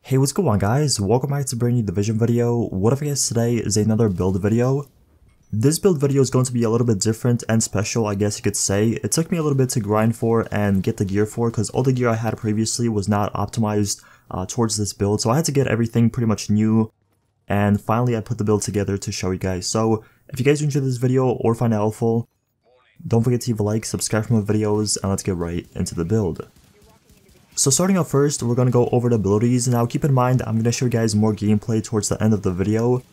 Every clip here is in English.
Hey, what's going on guys? Welcome back to a brand new Division video. What I guess today is another build video. This build video is going to be a little bit different and special, I guess you could say. It took me a little bit to grind for and get the gear for because all the gear I had previously was not optimized towards this build. So I had to get everything pretty much new. And finally I put the build together to show you guys. So if you guys enjoyed this video or find it helpful, don't forget to leave a like, subscribe for more videos, and let's get right into the build. So starting off first, we're going to go over the abilities. Now keep in mind, I'm going to show you guys more gameplay towards the end of the video.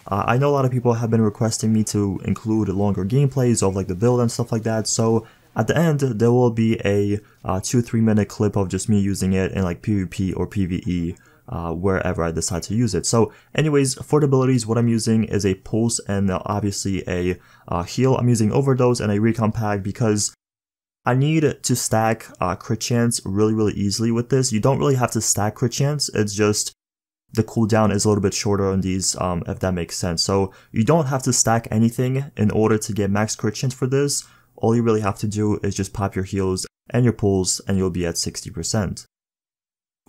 I know a lot of people have been requesting me to include longer gameplays of like the build and stuff like that. So at the end, there will be a 2-3 minute clip of just me using it in like PvP or PvE, wherever I decide to use it. So anyways, for the abilities, what I'm using is a pulse and obviously a heal. I'm using overdose and a recon pack because I need to stack crit chance really easily with this. You don't really have to stack crit chance, it's just the cooldown is a little bit shorter on these, if that makes sense. So you don't have to stack anything in order to get max crit chance for this. All you really have to do is just pop your heals and your pulls and you'll be at 60%.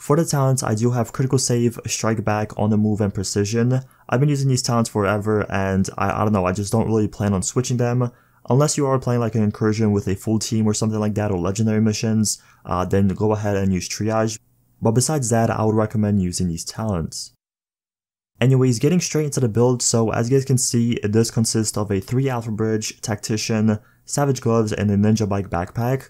For the talents, I do have critical save, strike back, on the move, and precision. I've been using these talents forever and I don't know, I just don't really plan on switching them. Unless you are playing like an incursion with a full team or something like that, or legendary missions, then go ahead and use triage. But besides that, I would recommend using these talents. Anyways, getting straight into the build, so as you guys can see, it does consist of a 3 Alpha Bridge, Tactician, Savage Gloves, and a Ninja Bike backpack.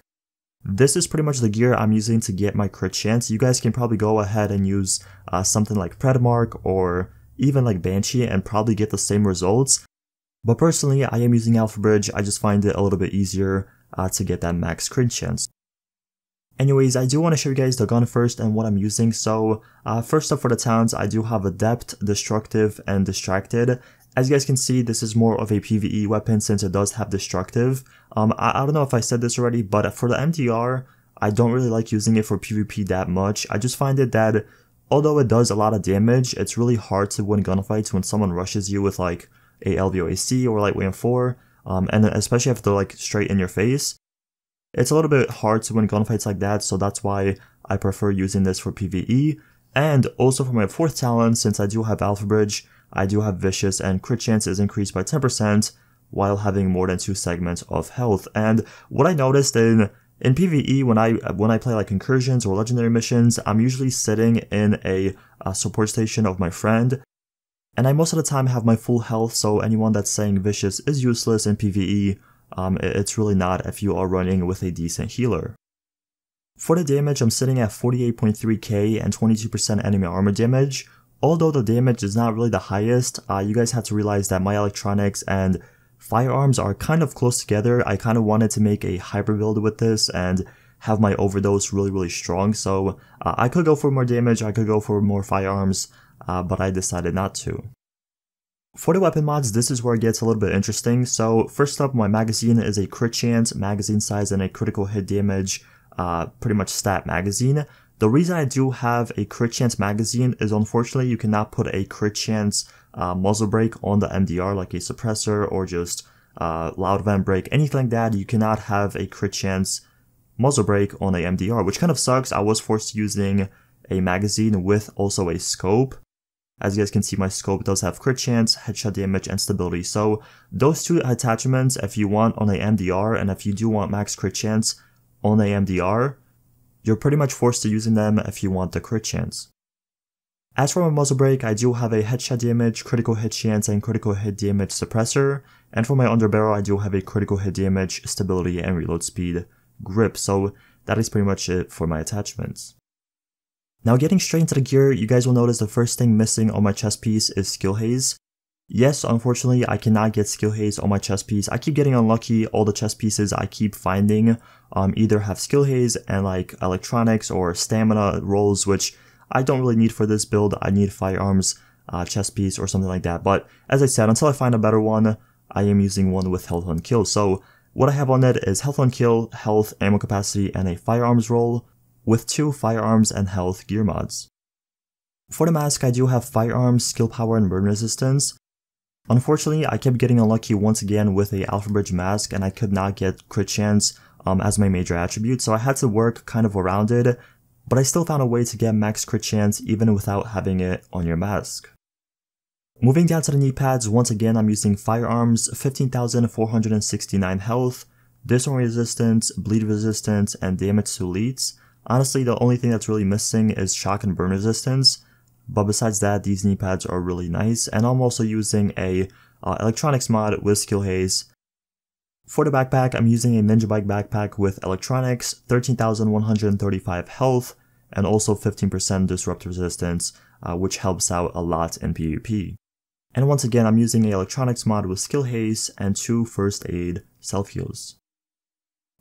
This is pretty much the gear I'm using to get my crit chance. You guys can probably go ahead and use something like Predmark or even like Banshee and probably get the same results. But personally, I am using Alpha Bridge. I just find it a little bit easier to get that max crit chance. Anyways, I do want to show you guys the gun first and what I'm using. So first up for the talents, I do have Adept, Destructive, and Distracted. As you guys can see, this is more of a PvE weapon since it does have Destructive. I don't know if I said this already, but for the MDR, I don't really like using it for PvP that much. I just find it that although it does a lot of damage, it's really hard to win gunfights when someone rushes you with like a LVOAC or Lightweight M4, and especially if they're like straight in your face. It's a little bit hard to win gunfights like that, so that's why I prefer using this for PvE. And also for my 4th talent, since I do have Alpha Bridge, I do have Vicious, and crit chance is increased by 10% while having more than 2 segments of health. And what I noticed in PvE, when I play like incursions or legendary missions, I'm usually sitting in a support station of my friend. And I most of the time have my full health, so anyone that's saying Vicious is useless in PvE, it's really not if you are running with a decent healer. For the damage, I'm sitting at 48.3k and 22% enemy armor damage. Although the damage is not really the highest, you guys have to realize that my electronics and firearms are kind of close together. I kind of wanted to make a hyper build with this and have my overdose really strong, so I could go for more damage, I could go for more firearms, but I decided not to. For the weapon mods, this is where it gets a little bit interesting. So first up, my magazine is a crit chance, magazine size, and a critical hit damage, pretty much stat magazine. The reason I do have a crit chance magazine is unfortunately you cannot put a crit chance muzzle brake on the MDR like a suppressor or just loud vent brake, anything like that. You cannot have a crit chance muzzle brake on a MDR, which kind of sucks. I was forced to using a magazine with also a scope. As you guys can see, my scope does have crit chance, headshot damage, and stability. So those 2 attachments, if you want on a MDR, and if you do want max crit chance on a MDR, you're pretty much forced to using them if you want the crit chance. As for my muzzle brake, I do have a headshot damage, critical hit chance, and critical hit damage suppressor. And for my underbarrel, I do have a critical hit damage, stability, and reload speed grip. So that is pretty much it for my attachments. Now getting straight into the gear, you guys will notice the first thing missing on my chest piece is skill haze. Yes, unfortunately, I cannot get skill haze on my chest piece. I keep getting unlucky. All the chest pieces I keep finding either have skill haze and like electronics or stamina rolls, which I don't really need for this build. I need firearms, chest piece, or something like that. But as I said, until I find a better one, I am using one with health on kill. So what I have on it is health on kill, health, ammo capacity, and a firearms roll, with 2 firearms and health gear mods. For the mask, I do have firearms, skill power, and burn resistance. Unfortunately, I kept getting unlucky once again with a Alpha Bridge mask and I could not get crit chance as my major attribute, so I had to work kind of around it but I still found a way to get max crit chance even without having it on your mask. Moving down to the knee pads, once again I'm using firearms, 15,469 health, disarm resistance, bleed resistance, and damage to elites. Honestly, the only thing that's really missing is shock and burn resistance, but besides that, these knee pads are really nice, and I'm also using a electronics mod with skill haze. For the backpack, I'm using a Ninja Bike backpack with electronics, 13,135 health, and also 15% disrupt resistance, which helps out a lot in PvP. And once again, I'm using a electronics mod with skill haze and 2 first aid self heals.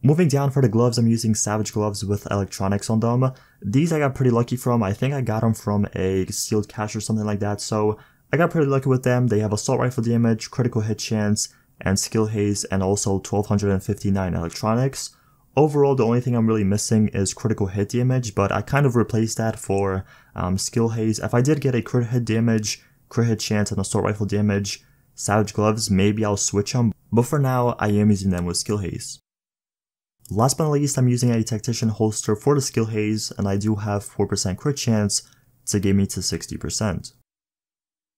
Moving down for the gloves, I'm using Savage gloves with electronics on them. These I got pretty lucky from. I think I got them from a sealed cache or something like that, so I got pretty lucky with them. They have assault rifle damage, critical hit chance, and skill haze, and also 1259 electronics. Overall, the only thing I'm really missing is critical hit damage, but I kind of replaced that for skill haze. If I did get a crit hit damage, crit hit chance, and assault rifle damage Savage gloves, maybe I'll switch them, but for now I am using them with skill haze. Last but not least, I'm using a tactician holster for the skill haze, and I do have 4% crit chance to get me to 60%.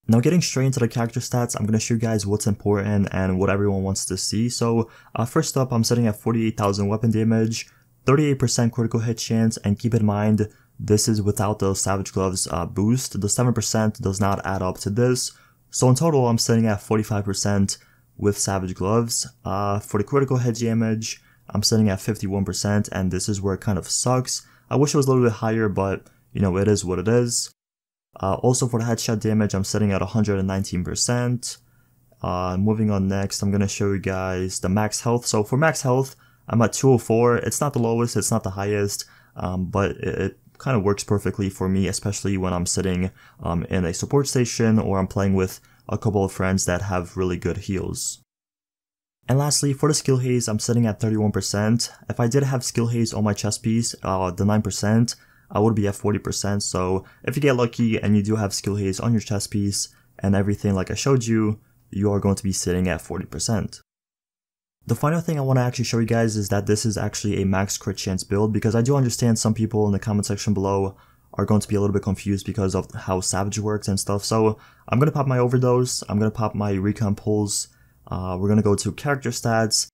Now getting straight into the character stats, I'm going to show you guys what's important and what everyone wants to see. So first up, I'm setting at 48,000 weapon damage, 38% critical hit chance, and keep in mind, this is without the Savage gloves boost. The 7% does not add up to this. So in total, I'm setting at 45% with Savage gloves. For the critical hit damage, I'm setting at 51%, and this is where it kind of sucks. I wish it was a little bit higher, but you know, it is what it is. Also for the headshot damage, I'm setting at 119%. Moving on next, I'm going to show you guys the max health. So for max health, I'm at 204. It's not the lowest, it's not the highest, but it kind of works perfectly for me, especially when I'm sitting in a support station or I'm playing with a couple of friends that have really good heals. And lastly, for the skill haze, I'm sitting at 31%. If I did have skill haze on my chest piece, the 9%, I would be at 40%, so if you get lucky and you do have skill haze on your chest piece and everything like I showed you, you are going to be sitting at 40%. The final thing I want to actually show you guys is that this is actually a max crit chance build, because I do understand some people in the comment section below are going to be a little bit confused because of how Savage works and stuff. So I'm going to pop my overdose, I'm going to pop my recon pulse, we're going to go to character stats,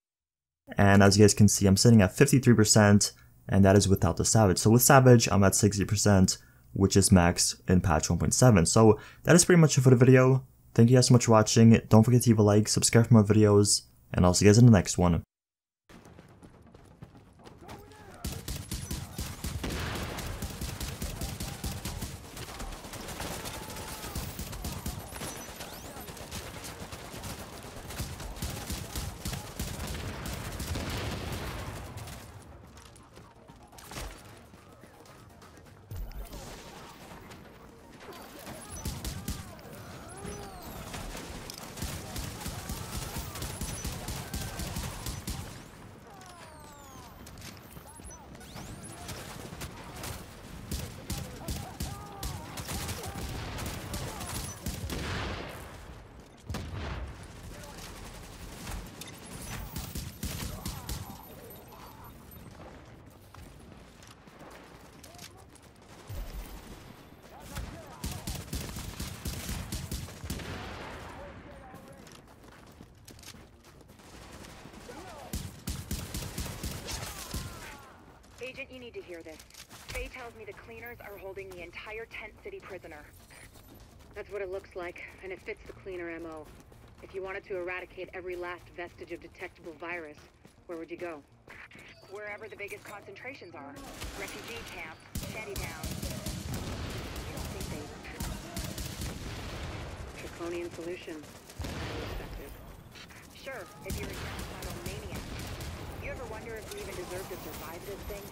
and as you guys can see, I'm sitting at 53%. And that is without the Savage. So with Savage, I'm at 60%, which is max in patch 1.7. So that is pretty much it for the video. Thank you guys so much for watching. Don't forget to leave a like, subscribe for more videos, and I'll see you guys in the next one. Agent, you need to hear this. Faye tells me the cleaners are holding the entire Tent City prisoner. That's what it looks like, and it fits the cleaner MO. If you wanted to eradicate every last vestige of detectable virus, where would you go? Wherever the biggest concentrations are. Refugee camps, shantytowns. You don't think they... Draconian solution. I respect it. Sure, if you're a genocidal maniac. You ever wonder if you even deserve to survive this thing?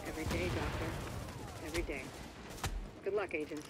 Every day, Doctor. Every day. Good luck, agents.